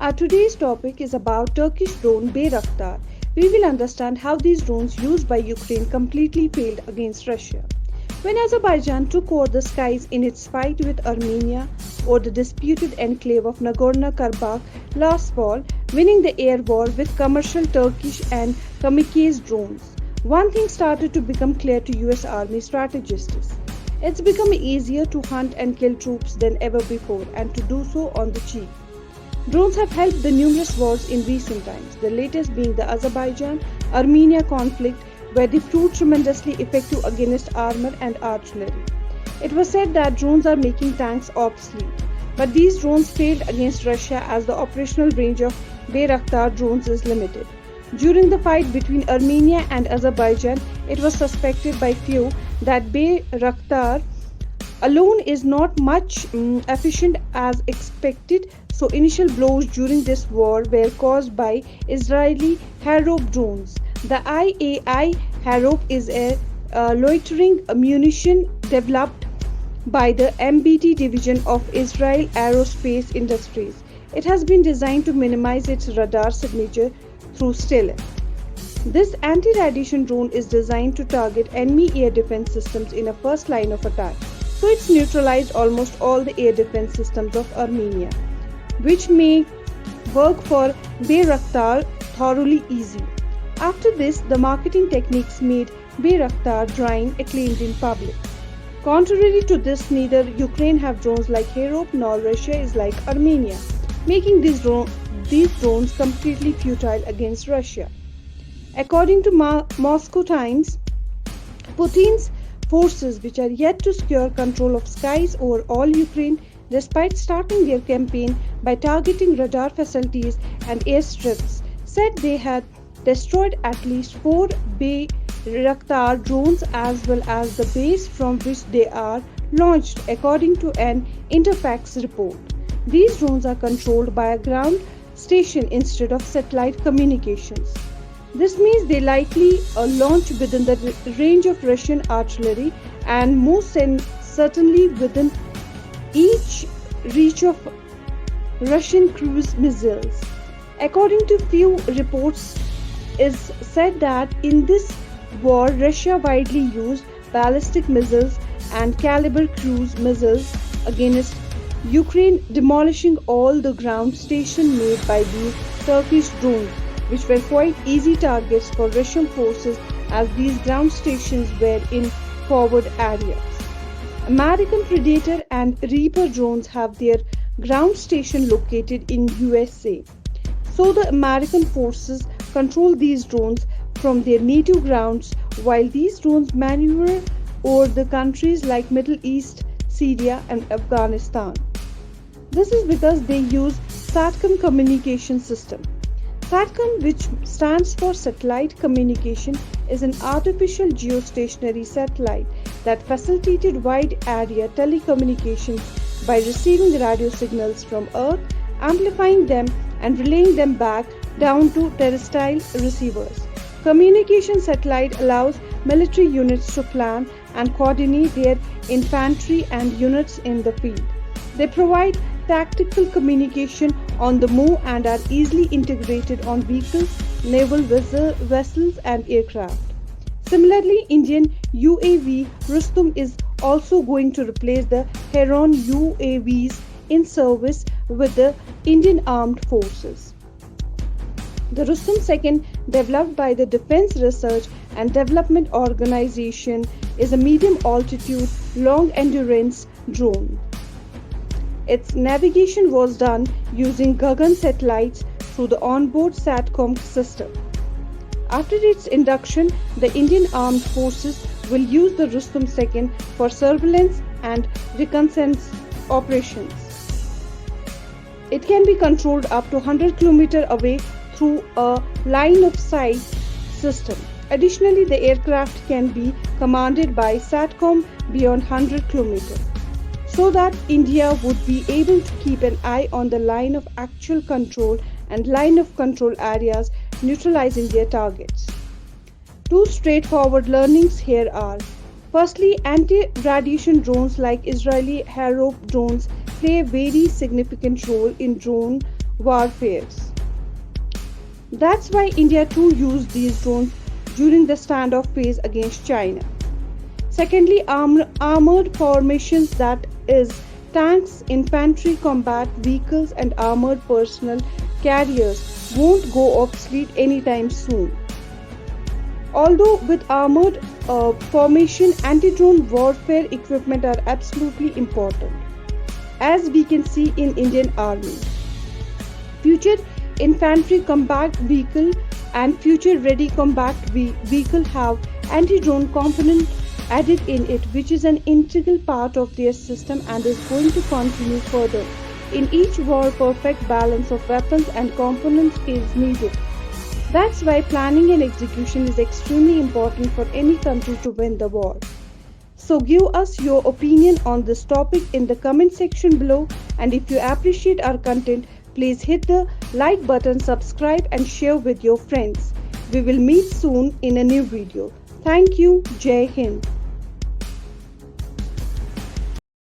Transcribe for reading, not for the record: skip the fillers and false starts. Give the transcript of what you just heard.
Our today's topic is about Turkish drone Bayraktar. We will understand how these drones used by Ukraine completely failed against Russia. When Azerbaijan took over the skies in its fight with Armenia or the disputed enclave of Nagorno-Karabakh last fall, winning the air war with commercial Turkish and kamikaze drones, one thing started to become clear to US Army strategists. It's become easier to hunt and kill troops than ever before, and to do so on the cheap. Drones have helped the numerous wars in recent times, the latest being the Azerbaijan-Armenia conflict, where they proved tremendously effective against armor and artillery. It was said that drones are making tanks obsolete, but these drones failed against Russia as the operational range of Bayraktar drones is limited. During the fight between Armenia and Azerbaijan, it was suspected by few that Bayraktar alone is not much efficient as expected, so initial blows during this war were caused by Israeli Harop drones. The IAI Harop is a loitering munition developed by the MBT division of Israel Aerospace Industries. It has been designed to minimize its radar signature through stealth. This anti-radiation drone is designed to target enemy air defense systems in a first line of attack, so it's neutralized almost all the air defense systems of Armenia, which make work for Bayraktar thoroughly easy. After this, the marketing techniques made Bayraktar drones acclaimed in public. Contrary to this, neither Ukraine have drones like Harop nor Russia is like Armenia, making these drones completely futile against Russia. According to Moscow Times, Putin's forces, which are yet to secure control of skies over all Ukraine, despite starting their campaign by targeting radar facilities and airstrips, said they had destroyed at least 4 Bayraktar drones as well as the base from which they are launched, according to an Interfax report. These drones are controlled by a ground station instead of satellite communications. This means they likely launch within the range of Russian artillery and most certainly within each reach of Russian cruise missiles. According to few reports, is said that in this war Russia widely used ballistic missiles and caliber cruise missiles against Ukraine, demolishing all the ground stations made by these Turkish drones, which were quite easy targets for Russian forces as these ground stations were in forward areas. American Predator and Reaper drones have their ground station located in USA. So the American forces control these drones from their native grounds, while these drones maneuver over the countries like Middle East, Syria and Afghanistan. This is because they use SATCOM communication system. SATCOM, which stands for Satellite Communication, is an artificial geostationary satellite that facilitated wide area telecommunications by receiving radio signals from Earth, amplifying them and relaying them back down to terrestrial receivers. Communication satellite allows military units to plan and coordinate their infantry and units in the field. They provide tactical communication on the move and are easily integrated on vehicles, naval vessels and aircraft. Similarly, Indian UAV Rustum is also going to replace the Heron UAVs in service with the Indian Armed Forces. The Rustum II, developed by the Defense Research and Development Organization, is a medium-altitude, long-endurance drone. Its navigation was done using Gagan satellites through the onboard SATCOM system. After its induction, the Indian Armed Forces will use the Rustum II for surveillance and reconnaissance operations. It can be controlled up to 100 km away through a line-of-sight system. Additionally, the aircraft can be commanded by SATCOM beyond 100 km, so that India would be able to keep an eye on the line of actual control and line of control areas, neutralizing their targets. Two straightforward learnings here are: firstly, anti-radiation drones like Israeli Harop drones play a very significant role in drone warfares. That's why India too used these drones during the standoff phase against China. Secondly, armored formations, that is, tanks, infantry, combat vehicles, and armored personnel carriers, won't go obsolete anytime soon. Although with armored formation, anti-drone warfare equipment are absolutely important, as we can see in Indian Army. Future infantry combat vehicle and future ready combat vehicle have anti-drone component added in it, which is an integral part of their system and is going to continue further. In each war, perfect balance of weapons and components is needed. That's why planning and execution is extremely important for any country to win the war. So give us your opinion on this topic in the comment section below, and if you appreciate our content, please hit the like button, subscribe and share with your friends. We will meet soon in a new video. Thank you. Jai Hind.